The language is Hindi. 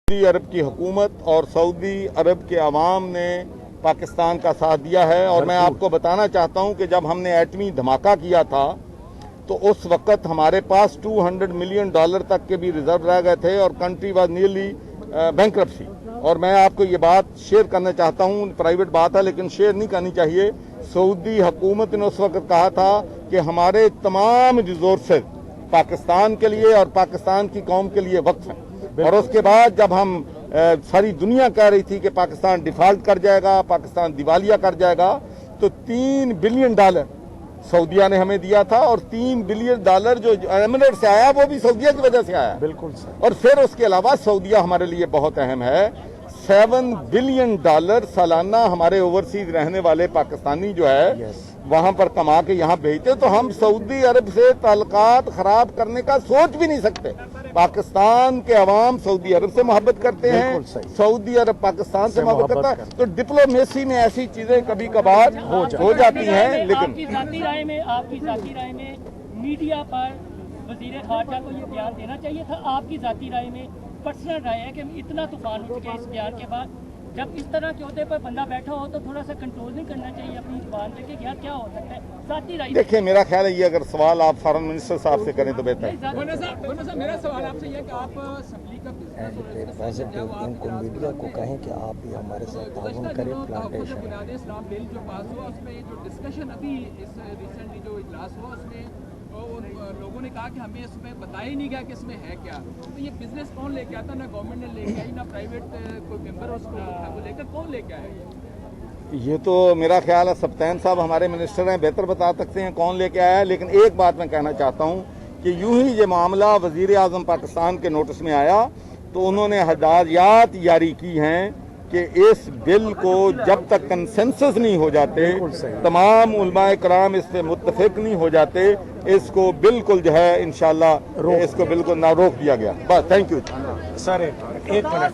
सऊदी अरब की हुकूमत और सऊदी अरब के अवाम ने पाकिस्तान का साथ दिया है। और मैं आपको बताना चाहता हूं कि जब हमने एटमी धमाका किया था तो उस वक्त हमारे पास $200 मिलियन तक के भी रिजर्व रह गए थे और कंट्री वाज नियरली बैंकरप्सी। और मैं आपको ये बात शेयर करना चाहता हूं, प्राइवेट बात है लेकिन शेयर नहीं करनी चाहिए। सऊदी हुकूमत ने उस वक्त कहा था कि हमारे तमाम रिसोर्सेज पाकिस्तान के लिए और पाकिस्तान की कौम के लिए वक्फ हैं। और उसके बाद जब हम सारी दुनिया कह रही थी कि पाकिस्तान डिफॉल्ट कर जाएगा, पाकिस्तान दिवालिया कर जाएगा, तो $3 बिलियन सऊदिया ने हमें दिया था। और $3 बिलियन जो एमिरेट से आया वो भी सऊदिया की वजह से आया। बिल्कुल सर। और फिर उसके अलावा सऊदिया हमारे लिए बहुत अहम है। $7 बिलियन सालाना हमारे ओवरसीज रहने वाले पाकिस्तानी जो है वहां पर कमा के यहाँ भेजते, तो हम सऊदी अरब से ताल्लुकात खराब करने का सोच भी नहीं सकते। पाकिस्तान के अवाम सऊदी अरब से मोहब्बत करते हैं, सऊदी अरब पाकिस्तान से मोहब्बत करता है। तो डिप्लोमेसी में ऐसी चीजें कभी कभार हो जाती हैं। लेकिन आपकी जाती राय में मीडिया पर वजीर खारजा को ये बयान देना चाहिए था। आपकी जाती राय में पर्सनल राय है कि इतना तूफान उठ गया इस बयान के बाद, जब इस तरह के होते पर बंदा बैठा हो तो थोड़ा सा कंट्रोल नहीं करना चाहिए अपनी जुबान पे कि यार क्या हो सकता है। जाती राय देखिए, मेरा ख्याल है ये अगर सवाल आप फॉरेन मिनिस्टर साहब से करें तो बेहतर है। मेरा सवाल आपसे ये कि आप असम्बली का उनको मीडिया को कहें कि आप भी हमारे साथ ताउन करें। प्लांटेशन बुनियादी इस्लाम बिल जो पास हुआ उसमें जो डिस्कशन अभी इस रिसेंटली जो इजलास हुआ उसमें लोगों ने कहा कि हमें इसमें बताया ही नहीं गया कि इसमें है क्या। तो ये बिजनेस कौन लेके आता, ना गवर्नमेंट ने लेके आई, ना प्राइवेट कोई मेंबर उसको लेकर कौन लेके आया। ये तो मेरा ख्याल है सप्तान साहब हमारे मिनिस्टर हैं, बेहतर बता सकते हैं कौन लेके आया है। लेकिन एक बात मैं कहना चाहता हूं कि यूं ही ये मामला वजीर आजम पाकिस्तान के नोटिस में आया तो उन्होंने हदायत जारी की हैं कि इस बिल को जब तक कंसेंसस नहीं हो जाते, तमाम उलमाए कराम इस पे मुत्तफिक नहीं हो जाते, इसको बिल्कुल जो है इंशाल्लाह इसको बिल्कुल ना रोक दिया गया। बस, थैंक यू सर। एक मिनट।